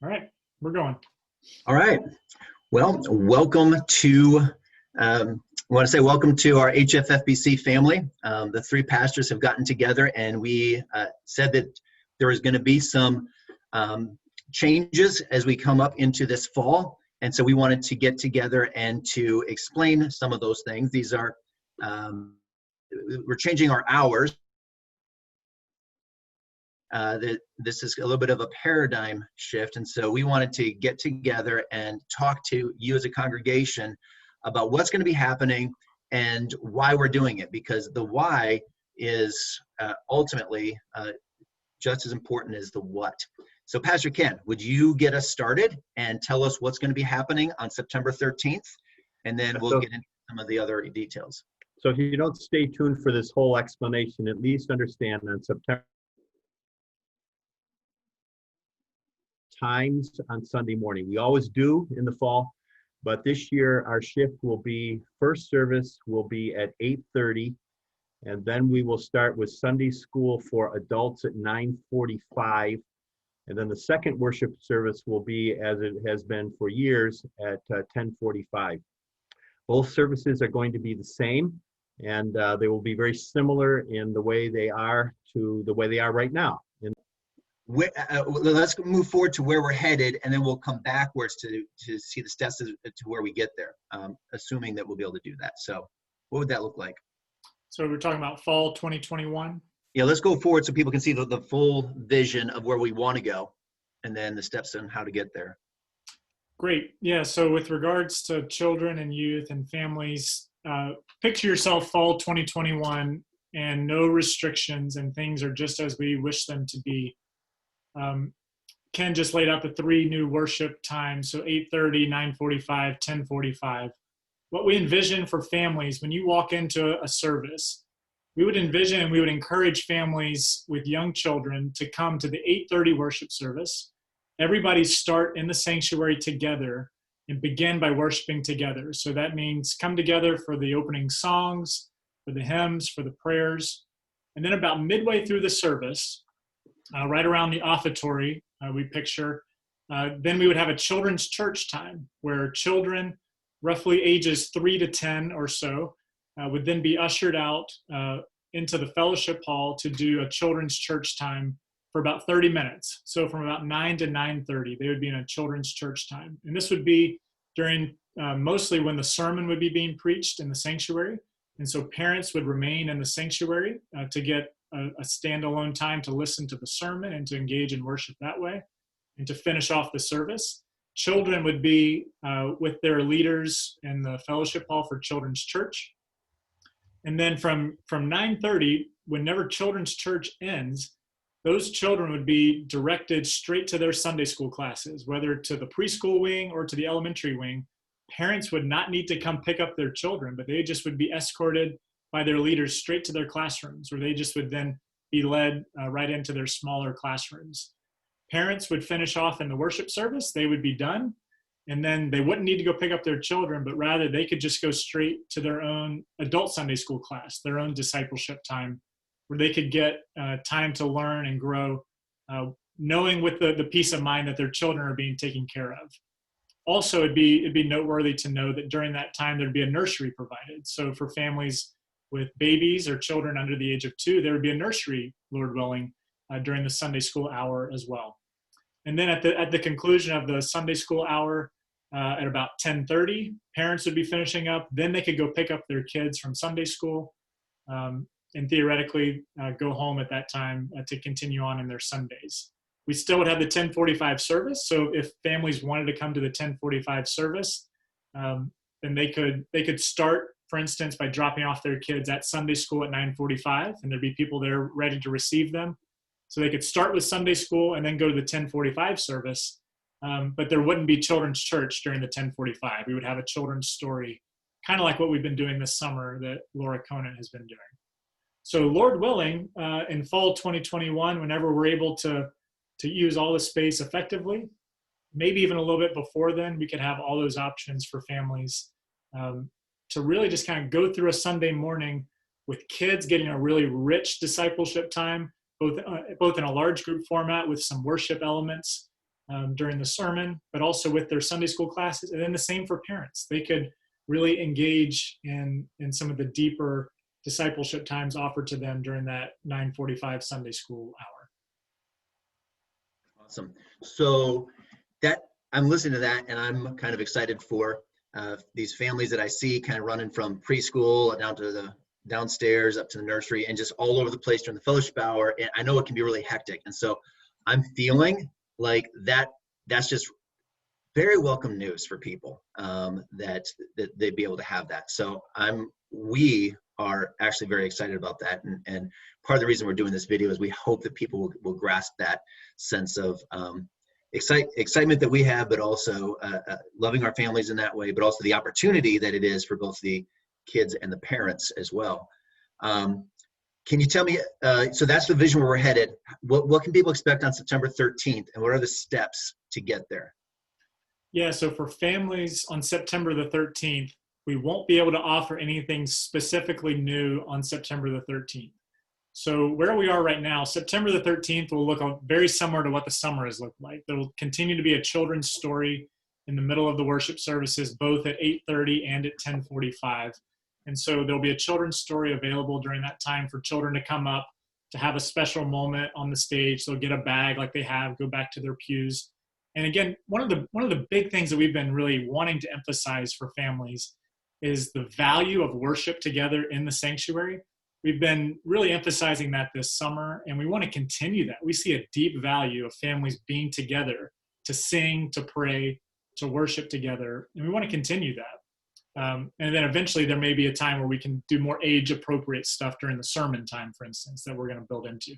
All right, we're going. All right. Well, welcome to, I want to say welcome to our HFFBC family. The three pastors have gotten together and we said that there is going to be some changes as we come up into this fall. And so we wanted to get together and to explain some of those things. These are, we're changing our hours. This is a little bit of a paradigm shift, and so we wanted to get together and talk to you as a congregation about what's going to be happening and why we're doing it, because the why is ultimately just as important as the what. So Pastor Ken, would you get us started and tell us what's going to be happening on September 13th, and then we'll get into some of the other details. So if you don't stay tuned for this whole explanation, at least understand on September times on Sunday morning. We always do in the fall, but this year our shift will be, first service will be at 8:30, and then we will start with Sunday school for adults at 9:45, and then the second worship service will be, as it has been for years, at 10:45. Both services are going to be the same, and they will be very similar in the way they are to the way they are right now. Let's move forward to where we're headed, and then we'll come backwards to see the steps to where we get there, assuming that we'll be able to do that. So what would that look like? So we're talking about fall 2021. Yeah, let's go forward so people can see the full vision of where we want to go, and then the steps on how to get there. Great. Yeah, so with regards to children and youth and families, picture yourself fall 2021 and no restrictions, and things are just as we wish them to be. Ken just laid out the three new worship times, so 8:30, 9:45, 10:45. What we envision for families, when you walk into a service, we would envision and we would encourage families with young children to come to the 8:30 worship service. Everybody start in the sanctuary together and begin by worshiping together. So that means come together for the opening songs, for the hymns, for the prayers. And then about midway through the service, right around the offertory, we picture, then we would have a children's church time where children, roughly ages 3 to 10 or so, would then be ushered out into the fellowship hall to do a children's church time for about 30 minutes. So from about 9 to 9:30, they would be in a children's church time. And this would be during mostly when the sermon would be being preached in the sanctuary. And so parents would remain in the sanctuary to get a standalone time to listen to the sermon and to engage in worship that way, and to finish off the service. Children would be with their leaders in the fellowship hall for children's church. And then from 9:30, whenever children's church ends, those children would be directed straight to their Sunday school classes, whether to the preschool wing or to the elementary wing. Parents would not need to come pick up their children, but they just would be escorted by their leaders straight to their classrooms, where they just would then be led right into their smaller classrooms. Parents would finish off in the worship service, they would be done, and then they wouldn't need to go pick up their children, but rather they could just go straight to their own adult Sunday school class, their own discipleship time, where they could get time to learn and grow, knowing with the peace of mind that their children are being taken care of. Also, it'd be noteworthy to know that during that time, there'd be a nursery provided. So for families with babies or children under the age of 2, there would be a nursery, Lord willing, during the Sunday school hour as well. And then at the conclusion of the Sunday school hour, at about 10:30, parents would be finishing up. Then they could go pick up their kids from Sunday school, and theoretically go home at that time to continue on in their Sundays. We still would have the 10:45 service. So if families wanted to come to the 10:45 service, then they could start, for instance, by dropping off their kids at Sunday school at 9:45, and there'd be people there ready to receive them. So they could start with Sunday school and then go to the 10:45 service, but there wouldn't be children's church during the 10:45. We would have a children's story, kind of like what we've been doing this summer that Laura Conant has been doing. So Lord willing, in fall 2021, whenever we're able to use all the space effectively, maybe even a little bit before then, we could have all those options for families to really just kind of go through a Sunday morning with kids getting a really rich discipleship time, both in a large group format with some worship elements, during the sermon, but also with their Sunday school classes. And then the same for parents. They could really engage in some of the deeper discipleship times offered to them during that 9:45 Sunday school hour. Awesome. So that I'm listening to that, and I'm kind of excited for these families that I see kind of running from preschool down to the downstairs up to the nursery and just all over the place during the fellowship hour. And I know it can be really hectic. And so I'm feeling like that's just very welcome news for people, that they'd be able to have that. So we are actually very excited about that. And part of the reason we're doing this video is we hope that people will grasp that sense of excitement that we have, but also loving our families in that way, but also the opportunity that it is for both the kids and the parents as well. Can you tell me, so that's the vision where we're headed. What can people expect on September 13th, and what are the steps to get there? Yeah, so for families on September the 13th, we won't be able to offer anything specifically new on September the 13th. So where we are right now, September the 13th will look very similar to what the summer has looked like. There will continue to be a children's story in the middle of the worship services, both at 8:30 and at 10:45. And so there'll be a children's story available during that time for children to come up, to have a special moment on the stage. They'll get a bag like they have, go back to their pews. And again, one of the big things that we've been really wanting to emphasize for families is the value of worship together in the sanctuary. We've been really emphasizing that this summer, and we want to continue that. We see a deep value of families being together to sing, to pray, to worship together, and we want to continue that. And then eventually there may be a time where we can do more age-appropriate stuff during the sermon time, for instance, that we're going to build into.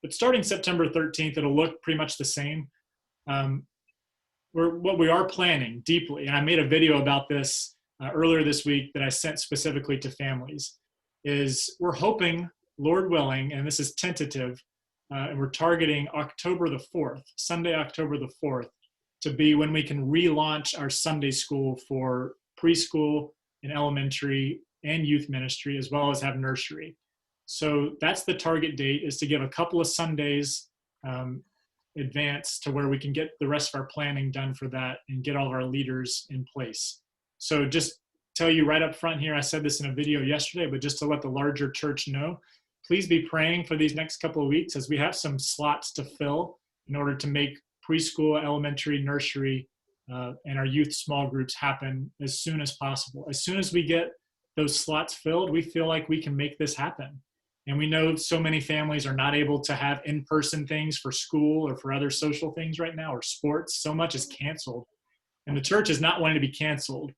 But starting September 13th, it'll look pretty much the same. What we are planning deeply, and I made a video about this earlier this week that I sent specifically to families, is we're hoping, Lord willing, and this is tentative, and we're targeting October the 4th, Sunday, October the 4th, to be when we can relaunch our Sunday school for preschool and elementary and youth ministry, as well as have nursery. So that's the target date, is to give a couple of Sundays advance to where we can get the rest of our planning done for that and get all of our leaders in place. So just tell you right up front here, I said this in a video yesterday, but just to let the larger church know, please be praying for these next couple of weeks, as we have some slots to fill in order to make preschool, elementary, nursery, and our youth small groups happen as soon as possible. As soon as we get those slots filled, we feel like we can make this happen. And we know so many families are not able to have in-person things for school or for other social things right now, or sports. So much is canceled. And the church is not wanting to be canceled.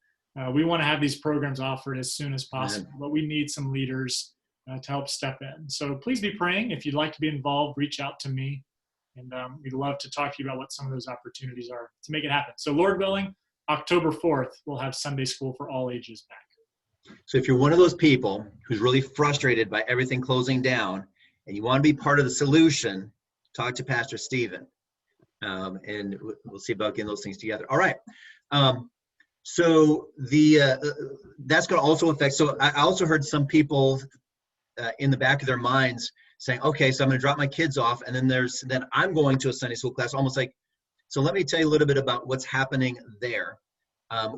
We want to have these programs offered as soon as possible, but we need some leaders to help step in. So please be praying. If you'd like to be involved, reach out to me. And we'd love to talk to you about what some of those opportunities are to make it happen. So Lord willing, October 4th, we'll have Sunday school for all ages back. So if you're one of those people who's really frustrated by everything closing down and you want to be part of the solution, talk to Pastor Stephen. And we'll see about getting those things together. All right. So that's going to also affect. So I also heard some people in the back of their minds saying, okay, so I'm going to drop my kids off, and then I'm going to a Sunday school class, almost like, so let me tell you a little bit about what's happening there.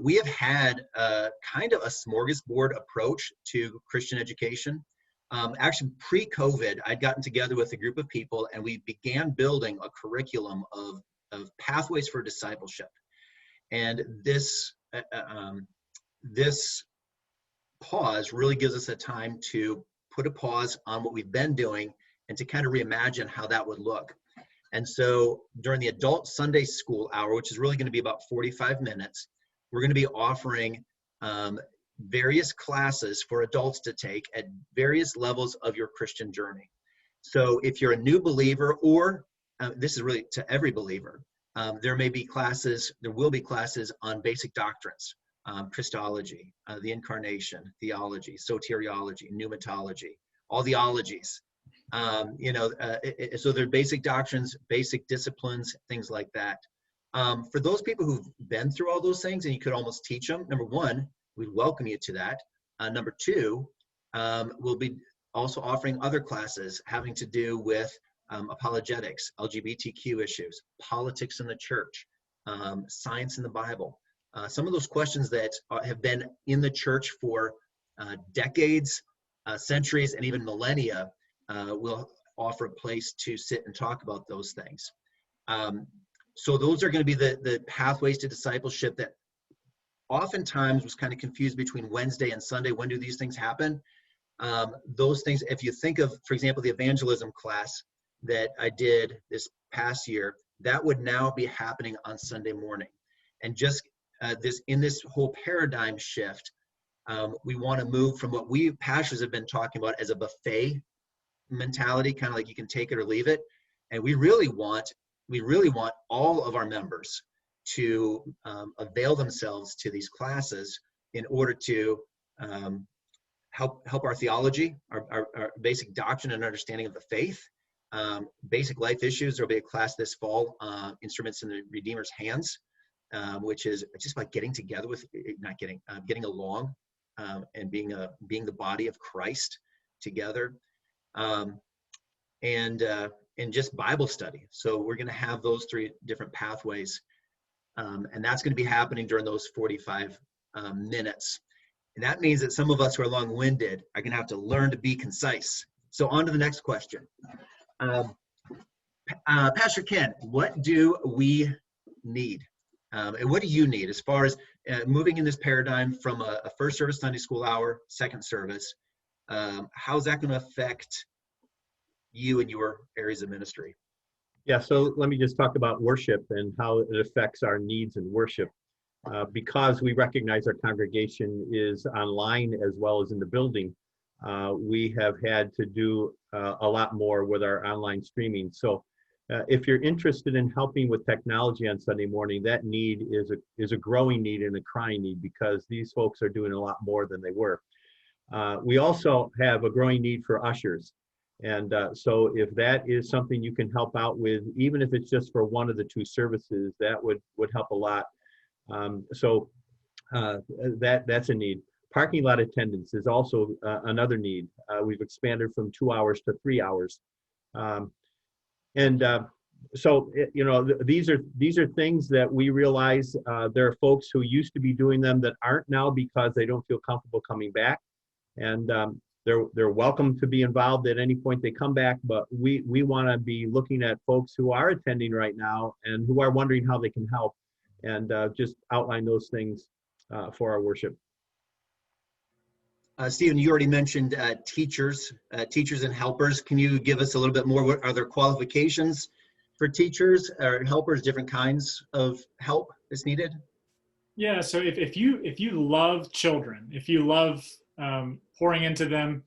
We have had kind of a smorgasbord approach to Christian education. Actually, pre-COVID, I'd gotten together with a group of people, and we began building a curriculum of pathways for discipleship. And this pause really gives us a time to put a pause on what we've been doing and to kind of reimagine how that would look. And so during the adult Sunday school hour, which is really going to be about 45 minutes, we're going to be offering various classes for adults to take at various levels of your Christian journey. So if you're a new believer, or this is really to every believer, there will be classes on basic doctrines, Christology, the incarnation, theology, soteriology, pneumatology, all the ologies. So they're basic doctrines, basic disciplines, things like that. For those people who've been through all those things and you could almost teach them, number one, we'd welcome you to that. Number two, we'll be also offering other classes having to do with apologetics, LGBTQ issues, politics in the church, science in the Bible. Some of those questions that have been in the church for decades, centuries, and even millennia will offer a place to sit and talk about those things. So those are going to be the pathways to discipleship that oftentimes was kind of confused between Wednesday and Sunday. When do these things happen? Those things, if you think of, for example, the evangelism class that I did this past year, that would now be happening on Sunday morning. And just in this whole paradigm shift, we want to move from what we pastors have been talking about as a buffet mentality, kind of like you can take it or leave it. And we really want all of our members to avail themselves to these classes in order to help our theology, our basic doctrine and understanding of the faith, basic life issues. There'll be a class this fall, Instruments in the Redeemer's Hands, which is just about getting together with, getting along, and being the body of Christ together, and just Bible study. So we're going to have those three different pathways, and that's going to be happening during those 45 minutes. And that means that some of us who are long-winded are going to have to learn to be concise. So on to the next question. Pastor Ken, what do we need? And what do you need as far as moving in this paradigm from a first service Sunday school hour, second service? How's that going to affect you and your areas of ministry? Yeah, so let me just talk about worship and how it affects our needs in worship. Because we recognize our congregation is online as well as in the building, we have had to do a lot more with our online streaming. So if you're interested in helping with technology on Sunday morning, that need is a growing need and a crying need, because these folks are doing a lot more than they were. We also have a growing need for ushers. And so if that is something you can help out with, even if it's just for one of the two services, that would help a lot. That's a need. Parking lot attendance is also another need. We've expanded from 2 hours to 3 hours. These are things that we realize there are folks who used to be doing them that aren't now because they don't feel comfortable coming back. And they're welcome to be involved at any point they come back, but we want to be looking at folks who are attending right now and who are wondering how they can help, and just outline those things for our worship. Stephen, you already mentioned teachers and helpers. Can you give us a little bit more? What are there qualifications for teachers or helpers, different kinds of help that's needed? Yeah, so if you love children, if you love pouring into them,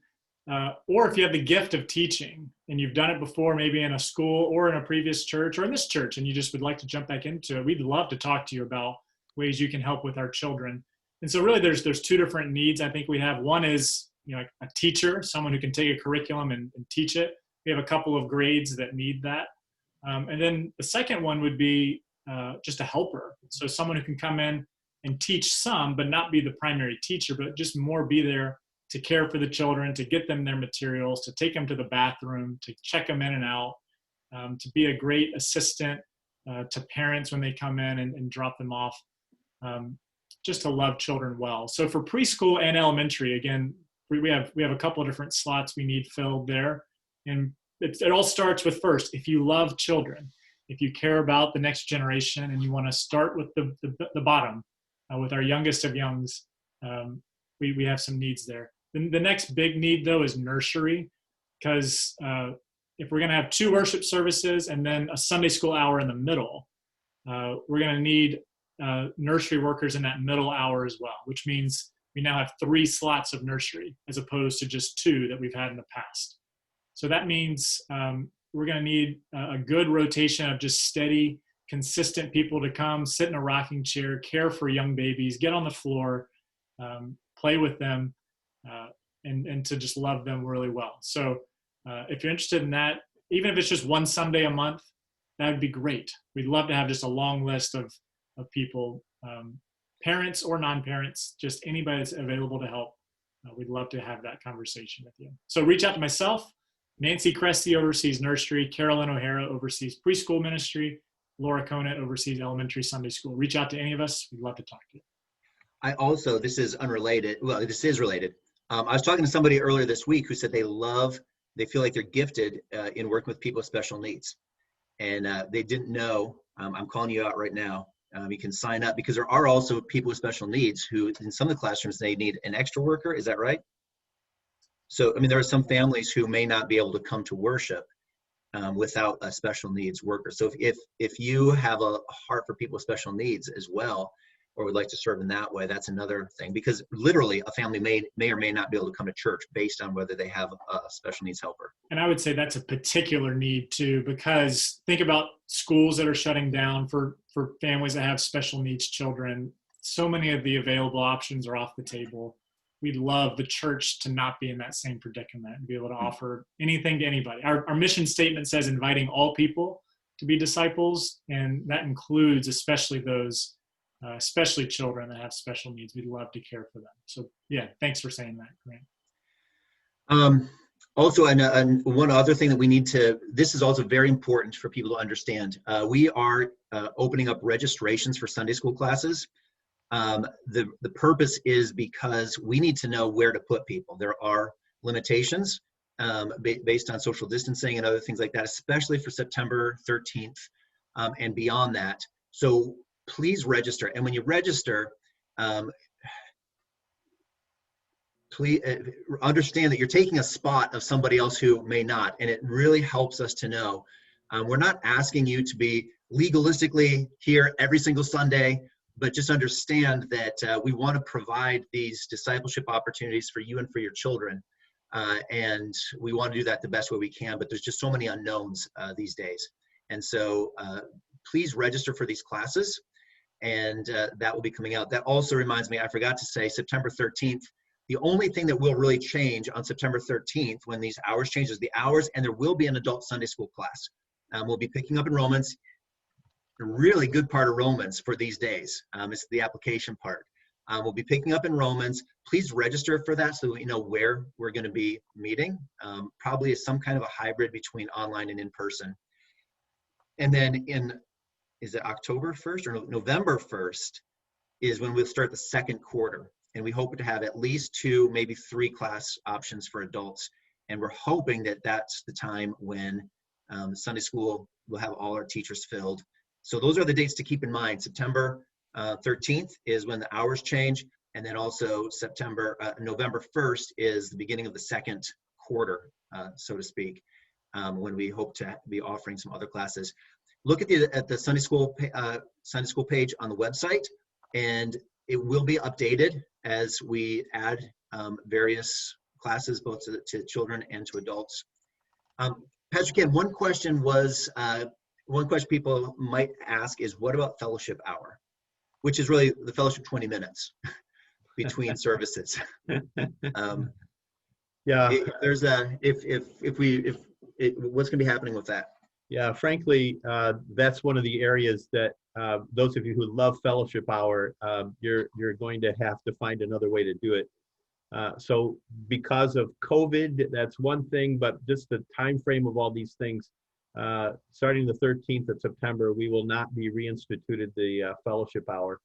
or if you have the gift of teaching and you've done it before, maybe in a school or in a previous church or in this church, and you just would like to jump back into it, we'd love to talk to you about ways you can help with our children. And so really there's two different needs I think we have. One is, a teacher, someone who can take a curriculum and teach it. We have a couple of grades that need that. And then the second one would be just a helper. So someone who can come in and teach some, but not be the primary teacher, but just more be there to care for the children, to get them their materials, to take them to the bathroom, to check them in and out, to be a great assistant to parents when they come in and drop them off, just to love children well. So for preschool and elementary, again, we have a couple of different slots we need filled there. And it all starts with, first, if you love children, if you care about the next generation and you want to start with the bottom, with our youngest of youngs, we have some needs there. The next big need, though, is nursery, because if we're going to have 2 worship services and then a Sunday school hour in the middle, we're going to need nursery workers in that middle hour as well, which means we now have 3 slots of nursery as opposed to just 2 that we've had in the past. So that means we're going to need a good rotation of just steady, consistent people to come, sit in a rocking chair, care for young babies, get on the floor, play with them, and to just love them really well. So if you're interested in that, even if it's just one Sunday a month, that would be great. We'd love to have just a long list of people, parents or non-parents, just anybody that's available to help. We'd love to have that conversation with you. So reach out to myself, Nancy Cresty oversees nursery. Carolyn O'Hara oversees preschool ministry. Laura Conant oversees elementary Sunday school. Reach out to any of us. We'd love to talk to you. I also, this is unrelated. Well, this is related. I was talking to somebody earlier this week who said they feel like they're gifted in working with people with special needs. And they didn't know, I'm calling you out right now. You can sign up because there are also people with special needs who in some of the classrooms, they need an extra worker. Is that right? So, I mean, there are some families who may not be able to come to worship without a special needs worker. So if you have a heart for people with special needs as well, or would like to serve in that way, that's another thing. Because literally a family may or may not be able to come to church based on whether they have a special needs helper. And I would say that's a particular need too, because think about schools that are shutting down for families that have special needs children. So many of the available options are off the table. We'd love the church to not be in that same predicament and be able to offer anything to anybody. Our mission statement says inviting all people to be disciples, and that includes especially those, especially children that have special needs. We'd love to care for them. So yeah, thanks for saying that, Grant. Also, and one other thing that we need to, this is also very important for people to understand. We are opening up registrations for Sunday school classes. The purpose is because we need to know where to put people. There are limitations based on social distancing and other things like that, especially for September 13th and beyond that. So please register. And when you register, please understand that you're taking a spot of somebody else who may not. And it really helps us to know. We're not asking you to be legalistically here every single Sunday, but just understand that we want to provide these discipleship opportunities for you and for your children. And we want to do that the best way we can, but there's just so many unknowns these days. And so please register for these classes, and that will be coming out. That also reminds me, I forgot to say, September 13th, the only thing that will really change on September 13th when these hours change is the hours, and there will be an adult Sunday school class. We'll be picking up enrollments. A really good part of Romans for these days is the application part. We'll be picking up enrollments. Please register for that so that we know where we're going to be meeting. Probably is some kind of a hybrid between online and in person. And then is it October 1st or November 1st is when we'll start the second quarter. And we hope to have at least 2, maybe 3 class options for adults. And we're hoping that that's the time when Sunday school will have all our teachers filled. So those are the dates to keep in mind. September 13th is when the hours change. And then also November 1st is the beginning of the second quarter, so to speak, when we hope to be offering some other classes. Look at the Sunday school page on the website, and it will be updated as we add various classes, both to children and to adults. Pastor Ken, one question people might ask is, what about fellowship hour? Which is really the fellowship 20 minutes between services. Yeah. What's going to be happening with that? Yeah, frankly, that's one of the areas that those of you who love fellowship hour, you're going to have to find another way to do it. So because of COVID, that's one thing, but just the time frame of all these things, starting the 13th of September, we will not be reinstituted the fellowship hour.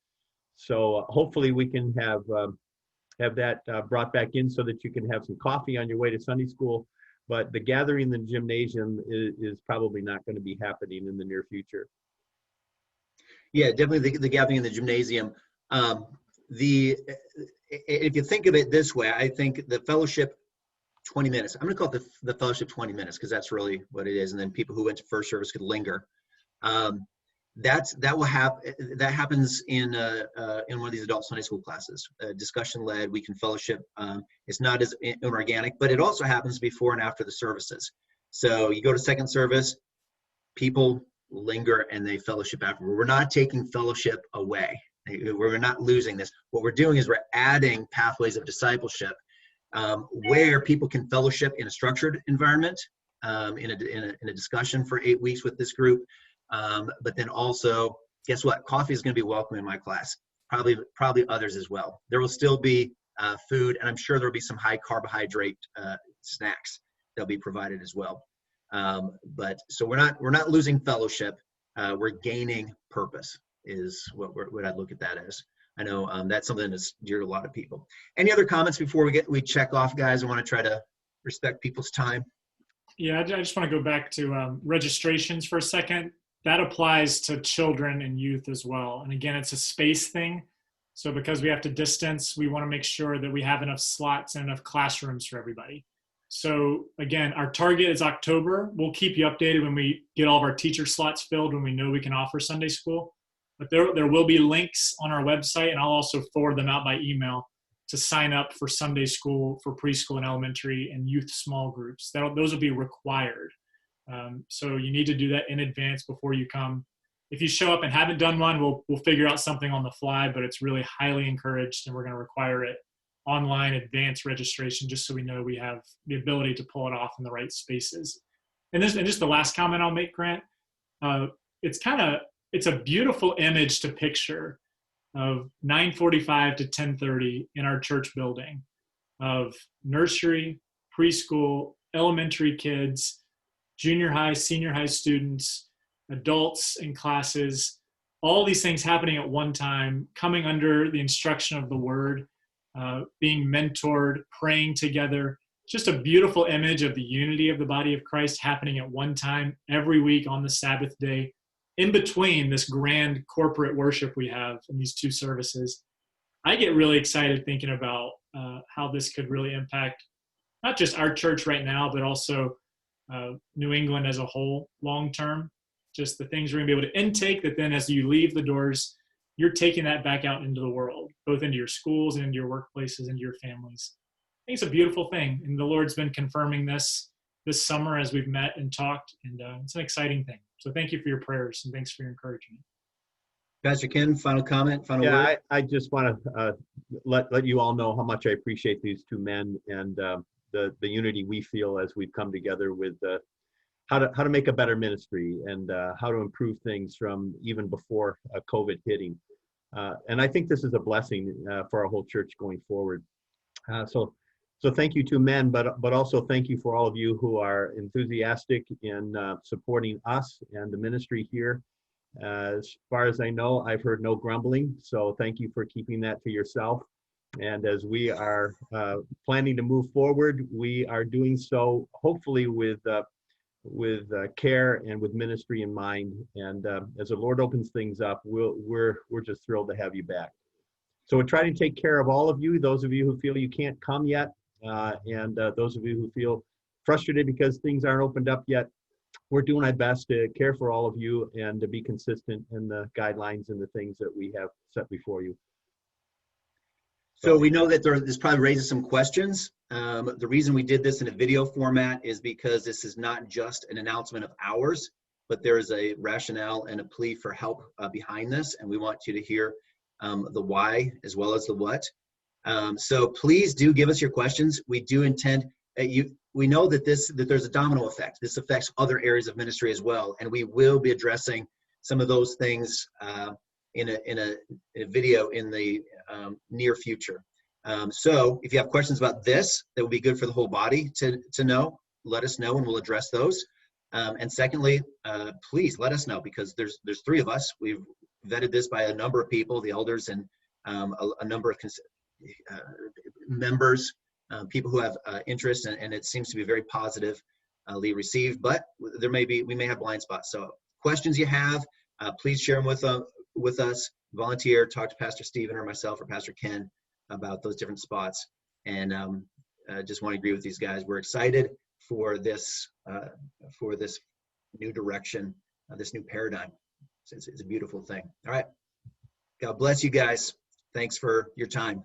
So hopefully we can have that brought back in so that you can have some coffee on your way to Sunday school. But the gathering in the gymnasium is probably not going to be happening in the near future. Yeah, definitely the gathering in the gymnasium. If you think of it this way, I think the fellowship 20 minutes, I'm going to call it the fellowship 20 minutes because that's really what it is. And then people who went to first service could linger. That happens in one of these adult Sunday school classes, discussion led. We can fellowship. It's not as inorganic, but it also happens before and after the services. So you go to second service, people linger and they fellowship afterward. We're not taking fellowship away. We're not losing this. What we're doing is we're adding pathways of discipleship where people can fellowship in a structured environment, in a discussion for 8 weeks with this group. But then also, guess what? Coffee is going to be welcome in my class. Probably others as well. There will still be food, and I'm sure there will be some high carbohydrate snacks they'll be provided as well. But so we're not losing fellowship. We're gaining purpose is what I'd look at that as. I know that's something that's dear to a lot of people. Any other comments before we check off, guys? I want to try to respect people's time. Yeah, I just want to go back to registrations for a second. That applies to children and youth as well. And again, it's a space thing. So because we have to distance, we want to make sure that we have enough slots and enough classrooms for everybody. So again, our target is October. We'll keep you updated when we get all of our teacher slots filled, when we know we can offer Sunday school. But there will be links on our website, and I'll also forward them out by email to sign up for Sunday school, for preschool and elementary and youth small groups. Those will be required. So you need to do that in advance before you come. If you show up and haven't done one, we'll figure out something on the fly, but it's really highly encouraged, and we're going to require it online advanced registration just so we know we have the ability to pull it off in the right spaces. And just the last comment I'll make, Grant, it's a beautiful image to picture of 9:45 to 10:30 in our church building, of nursery, preschool, elementary kids, junior high, senior high students, adults in classes, all these things happening at one time, coming under the instruction of the word, being mentored, praying together. Just a beautiful image of the unity of the body of Christ happening at one time every week on the Sabbath day, in between this grand corporate worship we have in these two services. I get really excited thinking about how this could really impact not just our church right now, but also New England as a whole long term. Just the things we're going to be able to intake that then as you leave the doors, you're taking that back out into the world, both into your schools and into your workplaces and your families. I think it's a beautiful thing. And the Lord's been confirming this summer as we've met and talked. And it's an exciting thing. So thank you for your prayers and thanks for your encouragement. Pastor Ken, final comment, final word? I just want to let you all know how much I appreciate these two men and the unity we feel as we've come together with how to make a better ministry and how to improve things from even before COVID hitting. And I think this is a blessing for our whole church going forward. So thank you to men, but also thank you for all of you who are enthusiastic in supporting us and the ministry here. As far as I know, I've heard no grumbling. So thank you for keeping that to yourself. And as we are planning to move forward, we are doing so hopefully with care and with ministry in mind. And as the Lord opens things up, we're just thrilled to have you back. So we're trying to take care of all of you, those of you who feel you can't come yet, and those of you who feel frustrated because things aren't opened up yet. We're doing our best to care for all of you and to be consistent in the guidelines and the things that we have set before you. So we know that this probably raises some questions. The reason we did this in a video format is because this is not just an announcement of hours, but there is a rationale and a plea for help behind this, and we want you to hear the why as well as the what. So please do give us your questions. We do intend we know that there's a domino effect. This affects other areas of ministry as well, and we will be addressing some of those things in a video in the near future. So if you have questions about this that would be good for the whole body to know, let us know and we'll address those. And secondly, please let us know, because there's three of us. We've vetted this by a number of people, the elders and a number of members, people who have interest, and it seems to be very positively received, but we may have blind spots. So questions you have, please share them with us, volunteer, talk to Pastor Stephen or myself or Pastor Ken about those different spots. And just want to agree with these guys. We're excited for this new direction, this new paradigm. It's a beautiful thing. All right. God bless you guys. Thanks for your time.